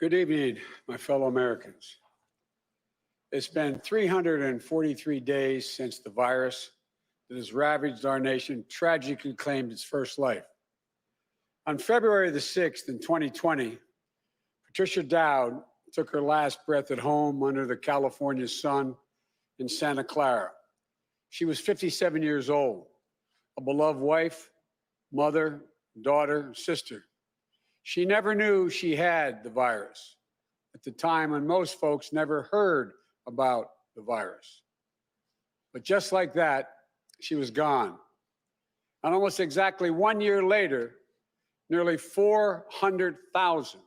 Good evening, my fellow Americans. It's been 343 days since the virus that has ravaged our nation tragically claimed its first life. On February the 6th in 2020, Patricia Dowd took her last breath at home under the California sun in Santa Clara. She was 57 years old, a beloved wife, mother, daughter, sister. She never knew she had the virus at the time when most folks never heard about the virus. But just like that, she was gone. And almost exactly 1 year later, nearly 400,000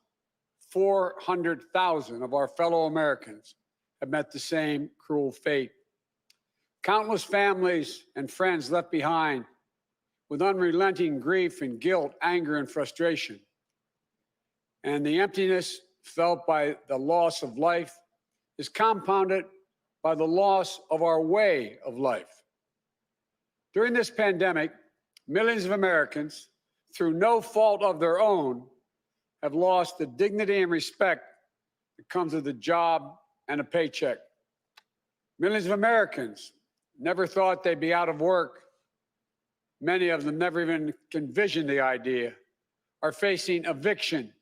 of our fellow Americans have met the same cruel fate. Countless families and friends left behind with unrelenting grief and guilt, anger and frustration. And the emptiness felt by the loss of life is compounded by the loss of our way of life. During this pandemic, millions of Americans, through no fault of their own, have lost the dignity and respect that comes with a job and a paycheck. Millions of Americans never thought they'd be out of work. Many of them never even envisioned the idea, are facing eviction,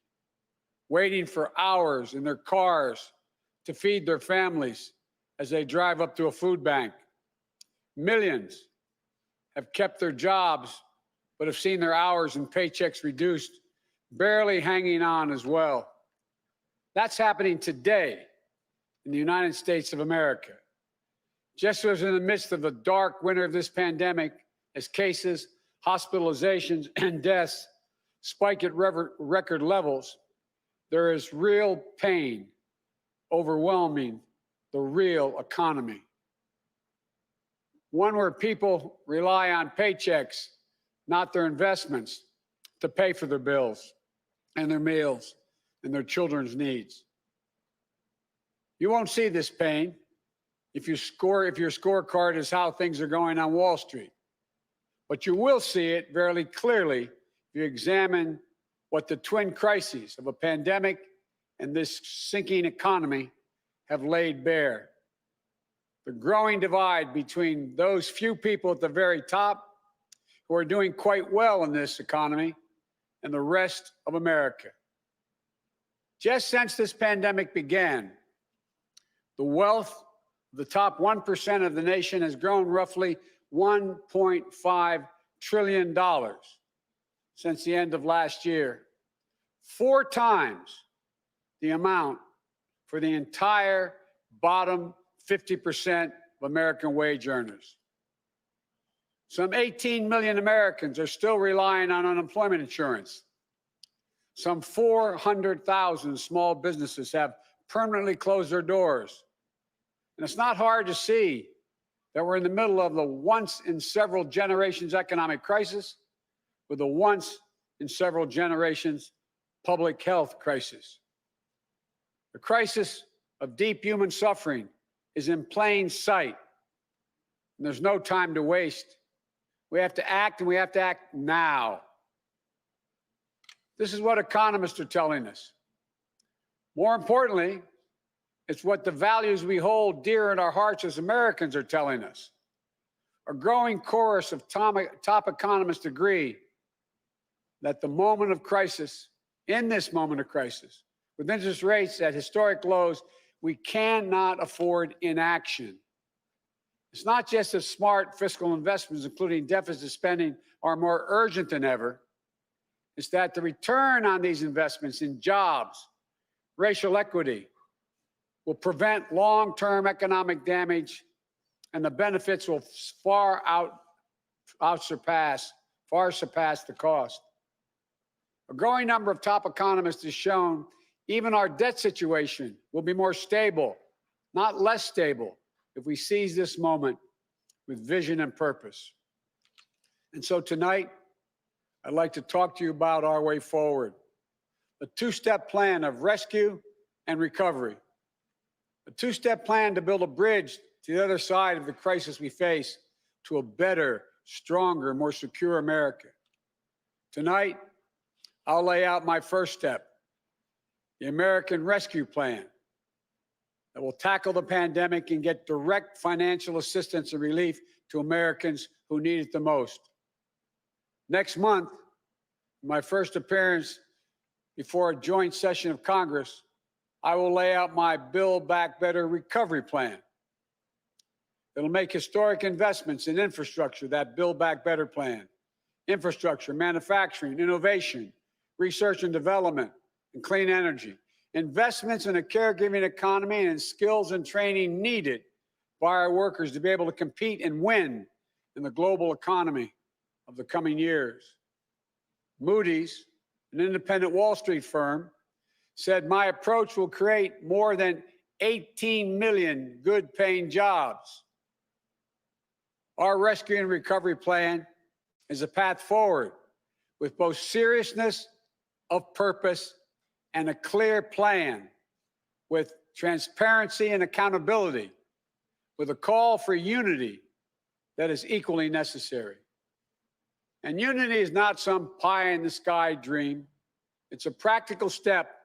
waiting for hours in their cars to feed their families as they drive up to a food bank. Millions have kept their jobs, but have seen their hours and paychecks reduced, barely hanging on as well. That's happening today in the United States of America. Just as in the midst of the dark winter of this pandemic, as cases, hospitalizations, and deaths spike at record levels, there is real pain overwhelming the real economy. One where people rely on paychecks, not their investments, to pay for their bills and their meals and their children's needs. You won't see this pain if your scorecard is how things are going on Wall Street. But you will see it very clearly if you examine what the twin crises of a pandemic and this sinking economy have laid bare. The growing divide between those few people at the very top who are doing quite well in this economy and the rest of America. Just since this pandemic began, the wealth of the top 1% of the nation has grown roughly $1.5 trillion since the end of last year, 4 times the amount for the entire bottom 50% of American wage earners. Some 18 million Americans are still relying on unemployment insurance. Some 400,000 small businesses have permanently closed their doors. And it's not hard to see that we're in the middle of the once in several generations economic crisis with a once in several generations public health crisis. The crisis of deep human suffering is in plain sight, and there's no time to waste. We have to act, and we have to act now. This is what economists are telling us. More importantly, it's what the values we hold dear in our hearts as Americans are telling us. A growing chorus of top economists agree that the moment of crisis, in this moment of crisis, with interest rates at historic lows, we cannot afford inaction. It's not just that smart fiscal investments, including deficit spending, are more urgent than ever. It's that the return on these investments in jobs, racial equity, will prevent long-term economic damage, and the benefits will far surpass the cost. A growing number of top economists has shown even our debt situation will be more stable, not less stable, if we seize this moment with vision and purpose. And so tonight, I'd like to talk to you about our way forward, a 2-step plan of rescue and recovery, a 2-step plan to build a bridge to the other side of the crisis we face to a better, stronger, more secure America. Tonight, I'll lay out my first step, the American Rescue Plan that will tackle the pandemic and get direct financial assistance and relief to Americans who need it the most. Next month, my first appearance before a joint session of Congress, I will lay out my Build Back Better recovery plan. It'll make historic investments in infrastructure, that Build Back Better plan. Infrastructure, manufacturing, innovation, research and development, and clean energy. Investments in a caregiving economy and skills and training needed by our workers to be able to compete and win in the global economy of the coming years. Moody's, an independent Wall Street firm, said my approach will create more than 18 million good-paying jobs. Our rescue and recovery plan is a path forward with both seriousness of purpose and a clear plan, with transparency and accountability, with a call for unity that is equally necessary. And unity is not some pie-in-the-sky dream. It's a practical step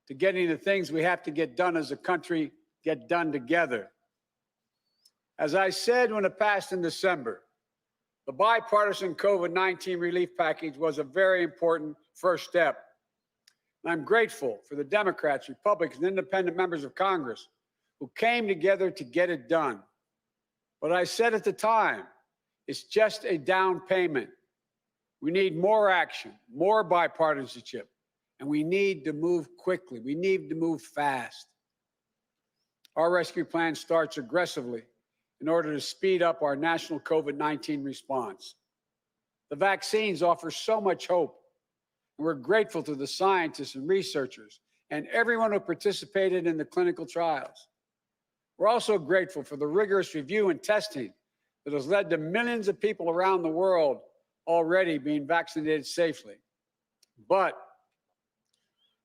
to getting the things we have to get done as a country get done together. As I said when it passed in December, the bipartisan COVID-19 relief package was a very important first step. And I'm grateful for the Democrats, Republicans, and independent members of Congress who came together to get it done. But I said at the time, it's just a down payment. We need more action, more bipartisanship, and we need to move quickly. We need to move fast. Our rescue plan starts aggressively in order to speed up our national COVID-19 response. The vaccines offer so much hope, and we're grateful to the scientists and researchers and everyone who participated in the clinical trials. We're also grateful for the rigorous review and testing that has led to millions of people around the world already being vaccinated safely. But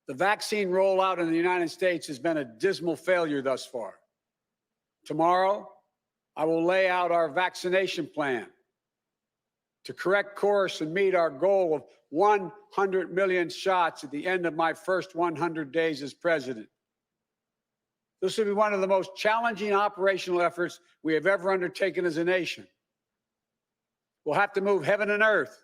the vaccine rollout in the United States has been a dismal failure thus far. Tomorrow, I will lay out our vaccination plan to correct course and meet our goal of 100 million shots at the end of my first 100 days as president. This will be one of the most challenging operational efforts we have ever undertaken as a nation. We'll have to move heaven and earth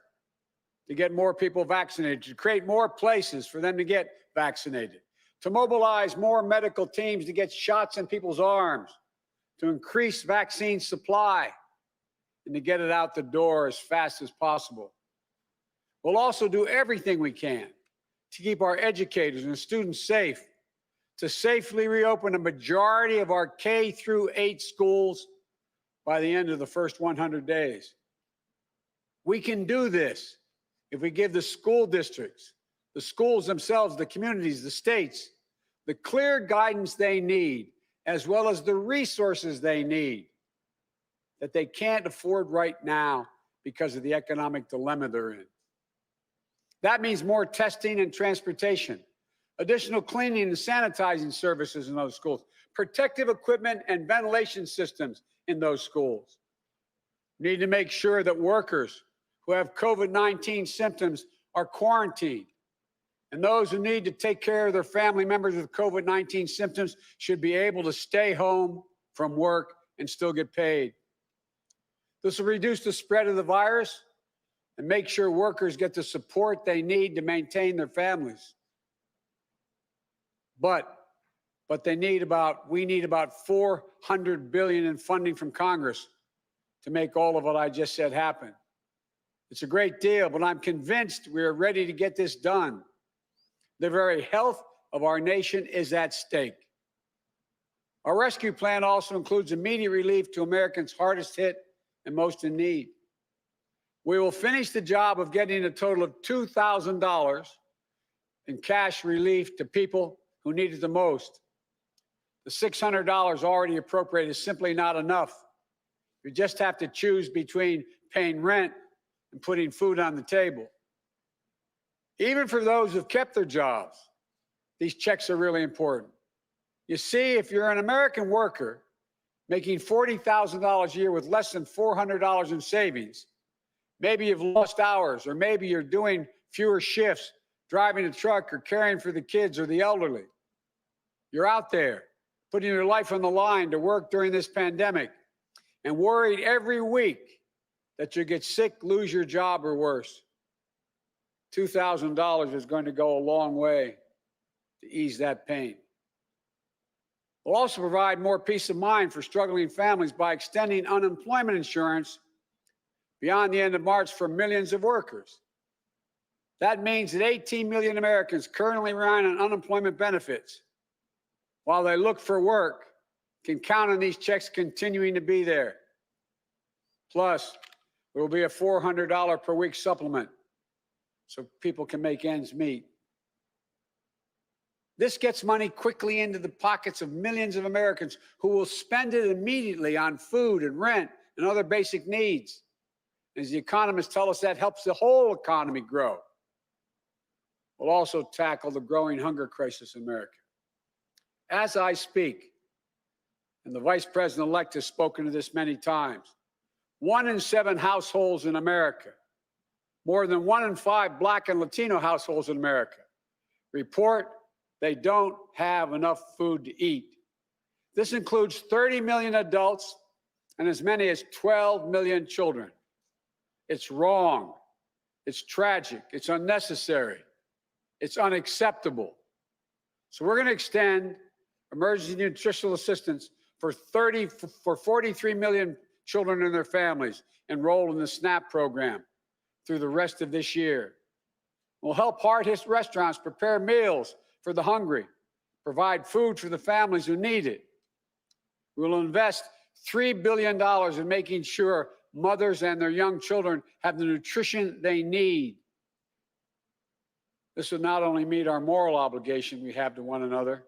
to get more people vaccinated, to create more places for them to get vaccinated, to mobilize more medical teams to get shots in people's arms, to increase vaccine supply, and to get it out the door as fast as possible. We'll also do everything we can to keep our educators and students safe, to safely reopen a majority of our K-8 schools by the end of the first 100 days. We can do this if we give the school districts, the schools themselves, the communities, the states, the clear guidance they need, as well as the resources they need that they can't afford right now because of the economic dilemma they're in. That means more testing and transportation, additional cleaning and sanitizing services in those schools, protective equipment and ventilation systems in those schools. We need to make sure that workers who have COVID-19 symptoms are quarantined, and those who need to take care of their family members with COVID-19 symptoms should be able to stay home from work and still get paid. This will reduce the spread of the virus and make sure workers get the support they need to maintain their families. But we need about $400 billion in funding from Congress to make all of what I just said happen. It's a great deal, but I'm convinced we are ready to get this done. The very health of our nation is at stake. Our rescue plan also includes immediate relief to Americans hardest hit and most in need. We will finish the job of getting a total of $2,000 in cash relief to people who need it the most. The $600 already appropriated is simply not enough. You just have to choose between paying rent and putting food on the table. Even for those who've kept their jobs, these checks are really important. You see, if you're an American worker making $40,000 a year with less than $400 in savings, maybe you've lost hours, or maybe you're doing fewer shifts, driving a truck or caring for the kids or the elderly. You're out there putting your life on the line to work during this pandemic and worried every week that you get sick, lose your job, or worse. $2,000 is going to go a long way to ease that pain. We'll also provide more peace of mind for struggling families by extending unemployment insurance beyond the end of March for millions of workers. That means that 18 million Americans currently relying on unemployment benefits while they look for work can count on these checks continuing to be there. Plus, there will be a $400 per week supplement so people can make ends meet. This gets money quickly into the pockets of millions of Americans who will spend it immediately on food and rent and other basic needs. As the economists tell us, that helps the whole economy grow. We'll also tackle the growing hunger crisis in America. As I speak, and the Vice President-elect has spoken to this many times, 1 in 7 households in America, more than 1 in 5 Black and Latino households in America, report they don't have enough food to eat. This includes 30 million adults and as many as 12 million children. It's wrong. It's tragic. It's unnecessary. It's unacceptable. So we're going to extend emergency nutritional assistance for 43 million children and their families enrolled in the SNAP program through the rest of this year. We'll help hard-hit restaurants prepare meals for the hungry, provide food for the families who need it. We'll invest $3 billion in making sure mothers and their young children have the nutrition they need. This will not only meet our moral obligation we have to one another,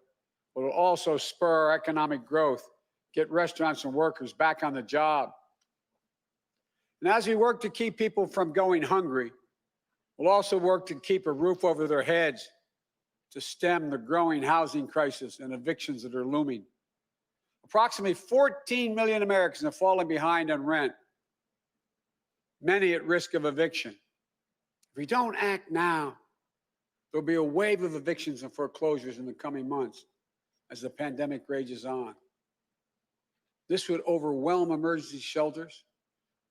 but will also spur our economic growth, get restaurants and workers back on the job. And as we work to keep people from going hungry, we'll also work to keep a roof over their heads to stem the growing housing crisis and evictions that are looming. Approximately 14 million Americans have fallen behind on rent, many at risk of eviction. If we don't act now, there'll be a wave of evictions and foreclosures in the coming months as the pandemic rages on. This would overwhelm emergency shelters,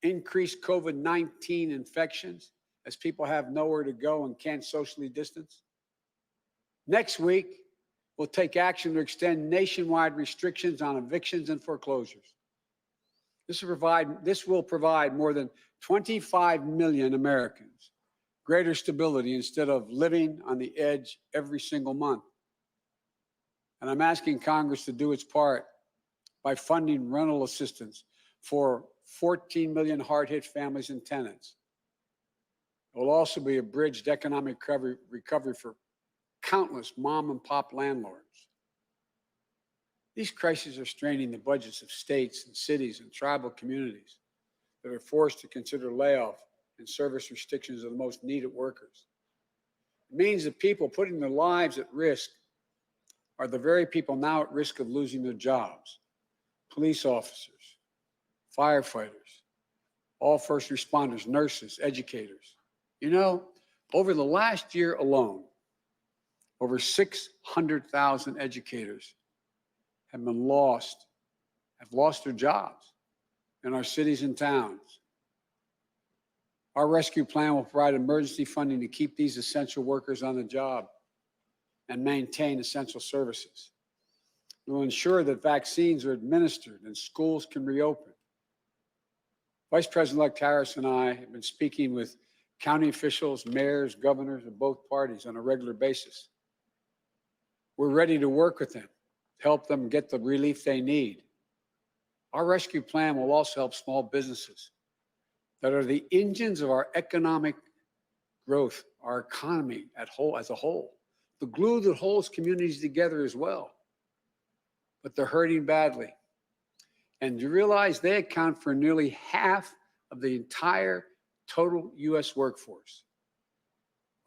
increase COVID-19 infections as people have nowhere to go and can't socially distance. Next week, we'll take action to extend nationwide restrictions on evictions and foreclosures. This will provide more than 25 million Americans greater stability instead of living on the edge every single month. And I'm asking Congress to do its part by funding rental assistance for 14 million hard-hit families and tenants. It will also be a bridged economic recovery for countless mom-and-pop landlords. These crises are straining the budgets of states and cities and tribal communities that are forced to consider layoff and service restrictions of the most needed workers. It means that people putting their lives at risk are the very people now at risk of losing their jobs. Police officers, firefighters, all first responders, nurses, educators. You know, over the last year alone, over 600,000 educators have lost their jobs in our cities and towns. Our rescue plan will provide emergency funding to keep these essential workers on the job and maintain essential services. It will ensure that vaccines are administered and schools can reopen. Vice President-elect Harris and I have been speaking with county officials, mayors, governors of both parties on a regular basis. We're ready to work with them, help them get the relief they need. Our rescue plan will also help small businesses that are the engines of our economic growth, our economy as a whole, the glue that holds communities together as well. But they're hurting badly. And you realize they account for nearly half of the entire total U.S. workforce.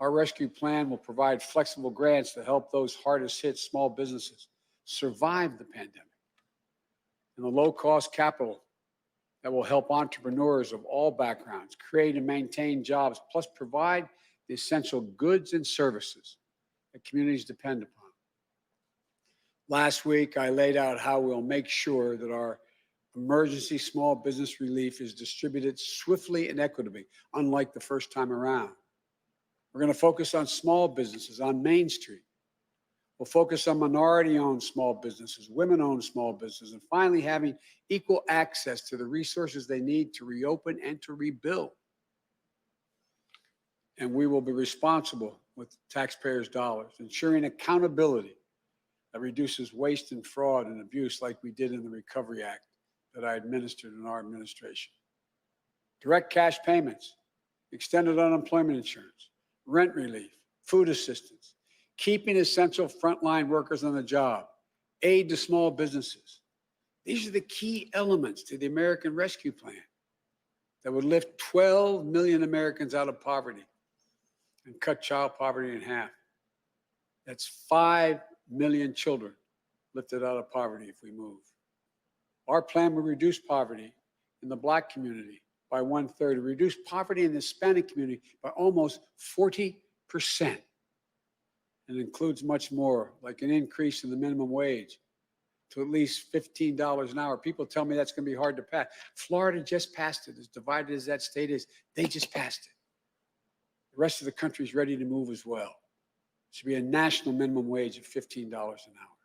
Our rescue plan will provide flexible grants to help those hardest hit small businesses survive the pandemic, and the low-cost capital that will help entrepreneurs of all backgrounds create and maintain jobs, plus provide the essential goods and services that communities depend upon. Last week, I laid out how we'll make sure that our emergency small business relief is distributed swiftly and equitably, unlike the first time around. We're going to focus on small businesses on Main Street. We'll focus on minority-owned small businesses, women-owned small businesses, and finally having equal access to the resources they need to reopen and to rebuild. And we will be responsible with taxpayers' dollars, ensuring accountability that reduces waste and fraud and abuse like we did in the Recovery Act that I administered in our administration. Direct cash payments, extended unemployment insurance, rent relief, food assistance, keeping essential frontline workers on the job, aid to small businesses. These are the key elements to the American Rescue Plan that would lift 12 million Americans out of poverty and cut child poverty in half. That's 5 million children lifted out of poverty if we move. Our plan will reduce poverty in the Black community by 1/3, reduce poverty in the Hispanic community by almost 40%. And it includes much more, like an increase in the minimum wage to at least $15 an hour. People tell me that's going to be hard to pass. Florida just passed it. As divided as that state is, they just passed it. The rest of the country is ready to move as well. It should be a national minimum wage of $15 an hour.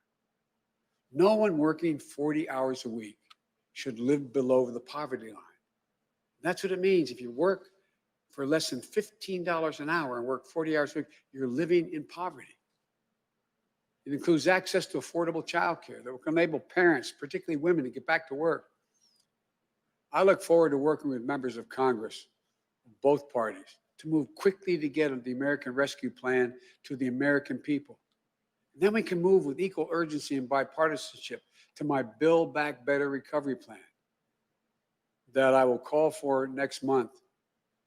No one working 40 hours a week should live below the poverty line. That's what it means. If you work for less than $15 an hour and work 40 hours a week, you're living in poverty. It includes access to affordable childcare that will enable parents, particularly women, to get back to work. I look forward to working with members of Congress of both parties to move quickly to get the American Rescue Plan to the American people. And then we can move with equal urgency and bipartisanship to my Build Back Better recovery plan that I will call for next month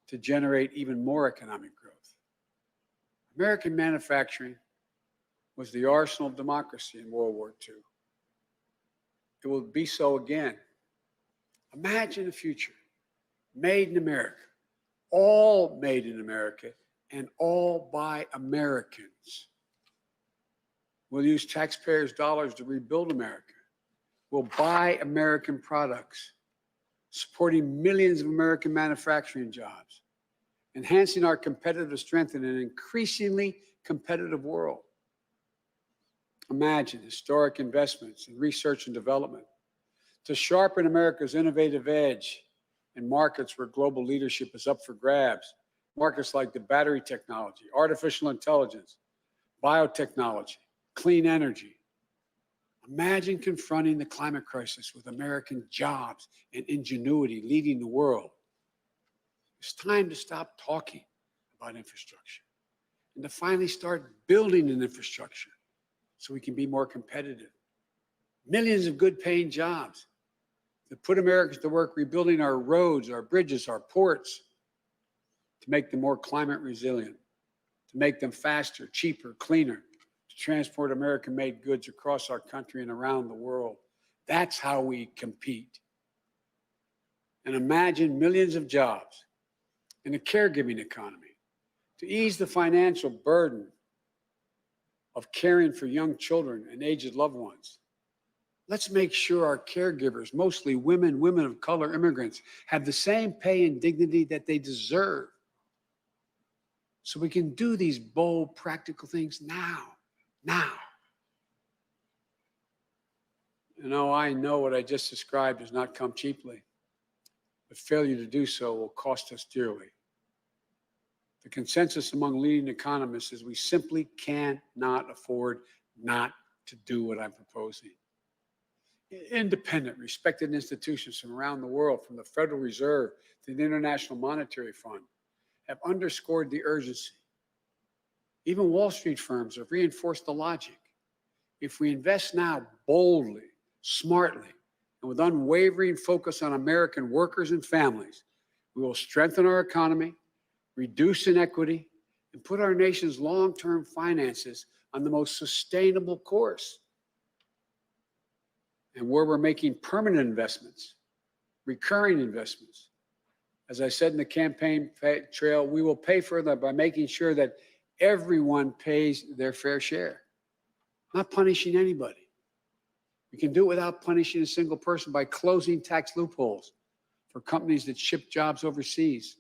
to generate even more economic growth. American manufacturing was the arsenal of democracy in World War II. It will be so again. Imagine a future made in America, all made in America, and all by Americans. We'll use taxpayers' dollars to rebuild America. We'll buy American products, supporting millions of American manufacturing jobs, enhancing our competitive strength in an increasingly competitive world. Imagine historic investments in research and development to sharpen America's innovative edge in markets where global leadership is up for grabs. Markets like the battery technology, artificial intelligence, biotechnology, clean energy. Imagine confronting the climate crisis with American jobs and ingenuity leading the world. It's time to stop talking about infrastructure and to finally start building an infrastructure so we can be more competitive. Millions of good paying jobs that put Americans to work rebuilding our roads, our bridges, our ports, to make them more climate resilient, to make them faster, cheaper, cleaner, to transport American-made goods across our country and around the world. That's how we compete. And imagine millions of jobs in a caregiving economy to ease the financial burden of caring for young children and aged loved ones. Let's make sure our caregivers, mostly women, women of color, immigrants, have the same pay and dignity that they deserve. So we can do these bold, practical things now. I know what I just described does not come cheaply, but failure to do so will cost us dearly. The consensus among leading economists is we simply cannot afford not to do what I'm proposing. Independent, respected institutions from around the world, from the Federal Reserve to the International Monetary Fund, have underscored the urgency. Even Wall Street firms have reinforced the logic. If we invest now boldly, smartly, and with unwavering focus on American workers and families, we will strengthen our economy, reduce inequity, and put our nation's long-term finances on the most sustainable course. And where we're making permanent investments, recurring investments, as I said in the campaign trail, we will pay for them by making sure that everyone pays their fair share, not punishing anybody. We can do it without punishing a single person by closing tax loopholes for companies that ship jobs overseas,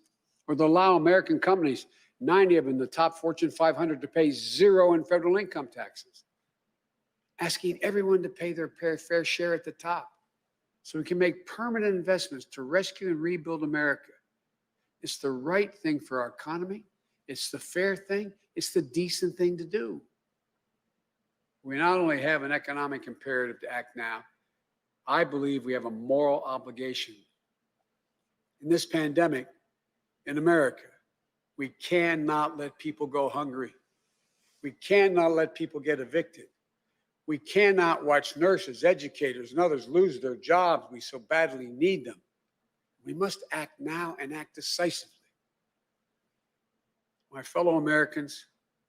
or to allow American companies, 90 of them, the top Fortune 500, to pay zero in federal income taxes, asking everyone to pay their fair share at the top so we can make permanent investments to rescue and rebuild America. It's the right thing for our economy. It's the fair thing. It's the decent thing to do. We not only have an economic imperative to act now, I believe we have a moral obligation. In this pandemic, in America, we cannot let people go hungry. We cannot let people get evicted. We cannot watch nurses, educators, and others lose their jobs. We so badly need them. We must act now and act decisively. My fellow Americans,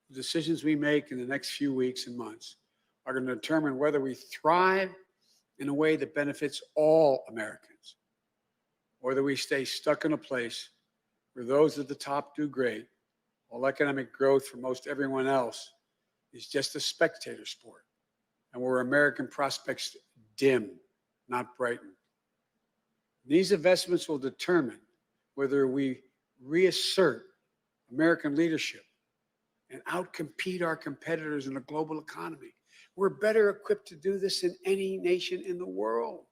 the decisions we make in the next few weeks and months are going to determine whether we thrive in a way that benefits all Americans, or whether we stay stuck in a place where those at the top do great, while economic growth for most everyone else is just a spectator sport, and where American prospects dim, not brighten. These investments will determine whether we reassert American leadership and outcompete our competitors in a global economy. We're better equipped to do this than any nation in the world.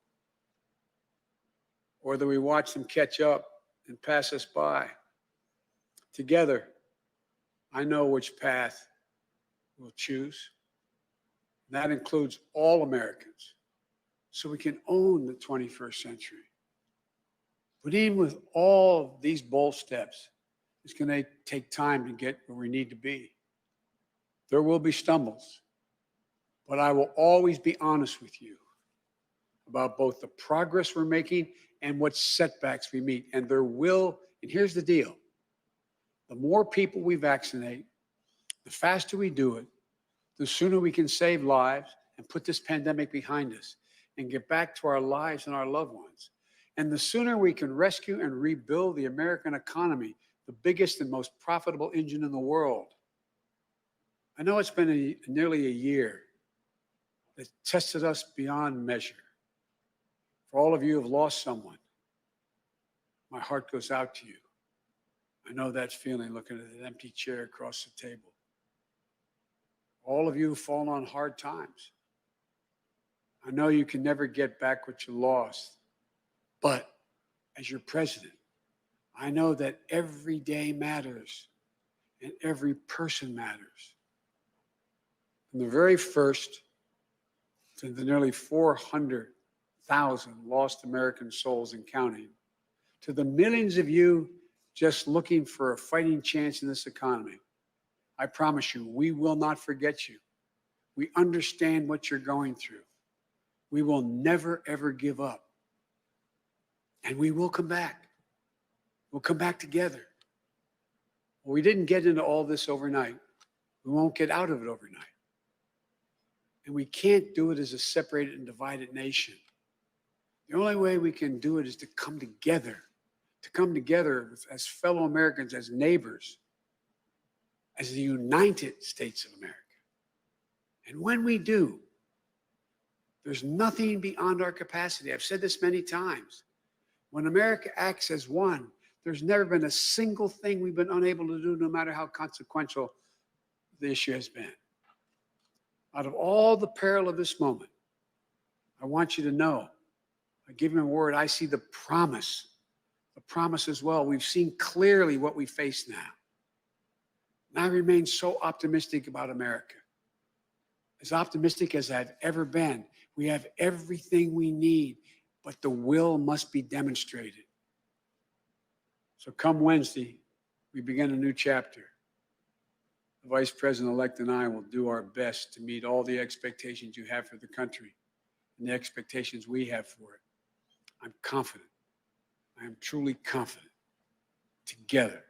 Or whether we watch them catch up and pass us by. Together, I know which path we'll choose. That includes all Americans, so we can own the 21st century. But even with all of these bold steps, it's going to take time to get where we need to be. There will be stumbles, but I will always be honest with you about both the progress we're making and what setbacks we meet. And there will, and here's the deal, the more people we vaccinate, the faster we do it, the sooner we can save lives and put this pandemic behind us and get back to our lives and our loved ones. And the sooner we can rescue and rebuild the American economy, the biggest and most profitable engine in the world. I know it's been nearly a year that tested us beyond measure. For all of you who have lost someone, my heart goes out to you. I know that feeling looking at an empty chair across the table. All of you who've fallen on hard times. I know you can never get back what you lost, but as your president, I know that every day matters and every person matters. From the very first to the nearly 400,000 lost American souls and counting, to the millions of you just looking for a fighting chance in this economy, I promise you, we will not forget you. We understand what you're going through. We will never, ever give up. And we will come back. We'll come back together. Well, we didn't get into all this overnight. We won't get out of it overnight. And we can't do it as a separated and divided nation. The only way we can do it is to come together as fellow Americans, as neighbors, as the United States of America. And when we do, there's nothing beyond our capacity. I've said this many times. When America acts as one, there's never been a single thing we've been unable to do, no matter how consequential the issue has been. Out of all the peril of this moment, I want you to know, I give him a word, I see the promise as well. We've seen clearly what we face now. And I remain so optimistic about America. As optimistic as I've ever been. We have everything we need, but the will must be demonstrated. So come Wednesday, we begin a new chapter. The Vice President-elect and I will do our best to meet all the expectations you have for the country and the expectations we have for it. I'm confident. I am truly confident. Together,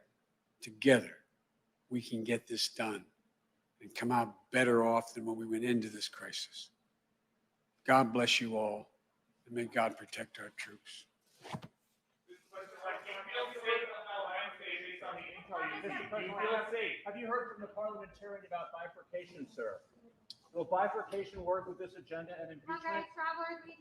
we can get this done and come out better off than when we went into this crisis. God bless you all, and may God protect our troops. Have you heard from the parliamentarian about bifurcation, sir? Will bifurcation work with this agenda and Okay, impeachment? travelers, we